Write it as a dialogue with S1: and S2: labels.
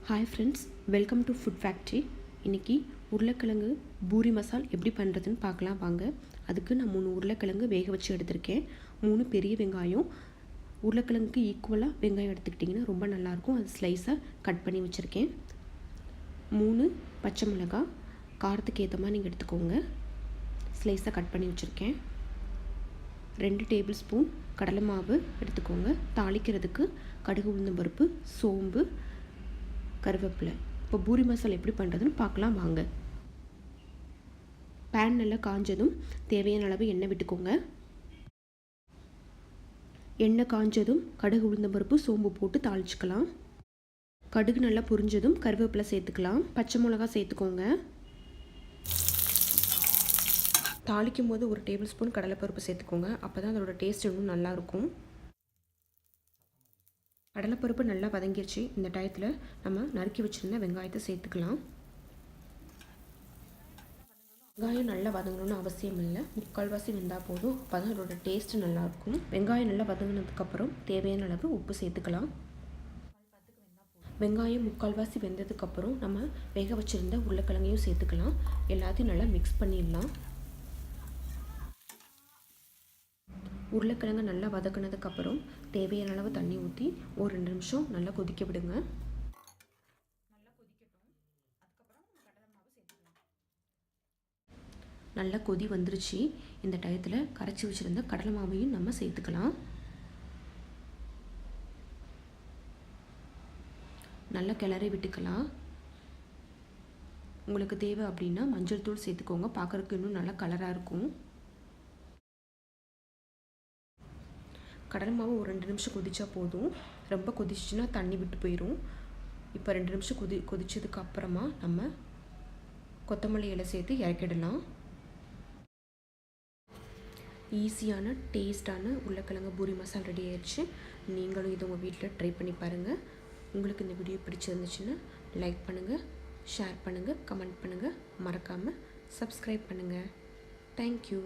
S1: Hi friends, welcome to food factory. இன்றைக்கி உருளைக்கிழங்கு பூரி மசால் எப்படி பண்ணுறதுன்னு பார்க்கலாம் வாங்க. அதுக்கு நான் 3 உருளைக்கிழங்கு வேக வச்சு எடுத்திருக்கேன். 3 பெரிய வெங்காயம், உருளைக்கிழங்குக்கு ஈக்குவலாக வெங்காயம் எடுத்துக்கிட்டிங்கன்னா ரொம்ப நல்லாயிருக்கும். அது ஸ்லைஸாக கட் பண்ணி வச்சுருக்கேன். 3 பச்சை மிளகாய், காரத்துக்கு ஏற்ற மாதிரி நீங்கள் எடுத்துக்கோங்க. ஸ்லைஸாக கட் பண்ணி வச்சுருக்கேன். 2 டேபிள் ஸ்பூன் கடலை மாவு எடுத்துக்கோங்க. தாளிக்கிறதுக்கு கடுகு, உளுந்தம் பருப்பு, சோம்பு, கருவேப்பிலை. இப்போ பூரி மசாலா எப்படி பண்ணுறதுன்னு பார்க்கலாம் வாங்க. பேன் நல்லா காஞ்சதும் தேவையான அளவு எண்ணெய் விட்டுக்கோங்க. எண்ணெய் காஞ்சதும் கடுகு, உளுந்தம் பருப்பு, சோம்பு போட்டு தாளிச்சுக்கலாம். கடுகு நல்லா பொரிஞ்சதும் கருவேப்பிலை சேர்த்துக்கலாம். பச்சை மிளகா சேர்த்துக்கோங்க. தாளிக்கும் போது 1 டேபிள் ஸ்பூன் கடலைப்பருப்பு சேர்த்துக்கோங்க. அப்போ தான் அதோட டேஸ்ட் இன்னும் நல்லாயிருக்கும். கடலைப்பருப்பு நல்லா வதங்கிடுச்சு. இந்த டயத்தில் நம்ம நறுக்கி வச்சுருந்த வெங்காயத்தை சேர்த்துக்கலாம். வெங்காயம் நல்லா வதங்கணும்னு அவசியம் இல்லை, முக்கால்வாசி வெந்தால் போதும். அப்போ தான் அதோட டேஸ்ட்டு நல்லாயிருக்கும். வெங்காயம் நல்லா வதங்கினதுக்கப்புறம் தேவையான அளவு உப்பு சேர்த்துக்கலாம். வெங்காயம் முக்கால்வாசி வெந்ததுக்கப்புறம் நம்ம வேக வச்சுருந்த உருளைக்கிழங்கையும் சேர்த்துக்கலாம். எல்லாத்தையும் நல்லா மிக்ஸ் பண்ணிடலாம். உருளைக்கிழங்கு நல்லா வதக்கினதுக்கப்புறம் தேவையான அளவு தண்ணி ஊற்றி ஒரு 2 நிமிஷம் நல்லா கொதிக்க விடுங்க. நல்லா கொதி வந்துருச்சு. இந்த டயத்தில் கரைச்சி வச்சுருந்த கடலை மாவையும் நம்ம சேர்த்துக்கலாம். நல்லா கிளறி விட்டுக்கலாம். உங்களுக்கு தேவை அப்படின்னா மஞ்சள் தூள் சேர்த்துக்கோங்க. பார்க்குறதுக்கு இன்னும் நல்லா கலராக இருக்கும். கடலை மாவு ஒரு 2 நிமிஷம் கொதிச்சா போதும். ரொம்ப கொதிச்சுன்னா தண்ணி விட்டு போயிடும். இப்போ 2 நிமிஷம் கொதிச்சதுக்கு அப்புறமா நம்ம கொத்தமல்லி இலை சேர்த்து இறக்கிடலாம். ஈஸியான டேஸ்டான உருளைக்கிழங்கு பூரி மசாலா ரெடி ஆயிடுச்சு. நீங்களும் இதை உங்கள் வீட்டில் ட்ரை பண்ணி பாருங்கள். உங்களுக்கு இந்த வீடியோ பிடிச்சிருந்துச்சுன்னா லைக் பண்ணுங்கள், ஷேர் பண்ணுங்கள், கமெண்ட் பண்ணுங்கள். மறக்காமல் சப்ஸ்கிரைப் பண்ணுங்கள். தேங்க்யூ.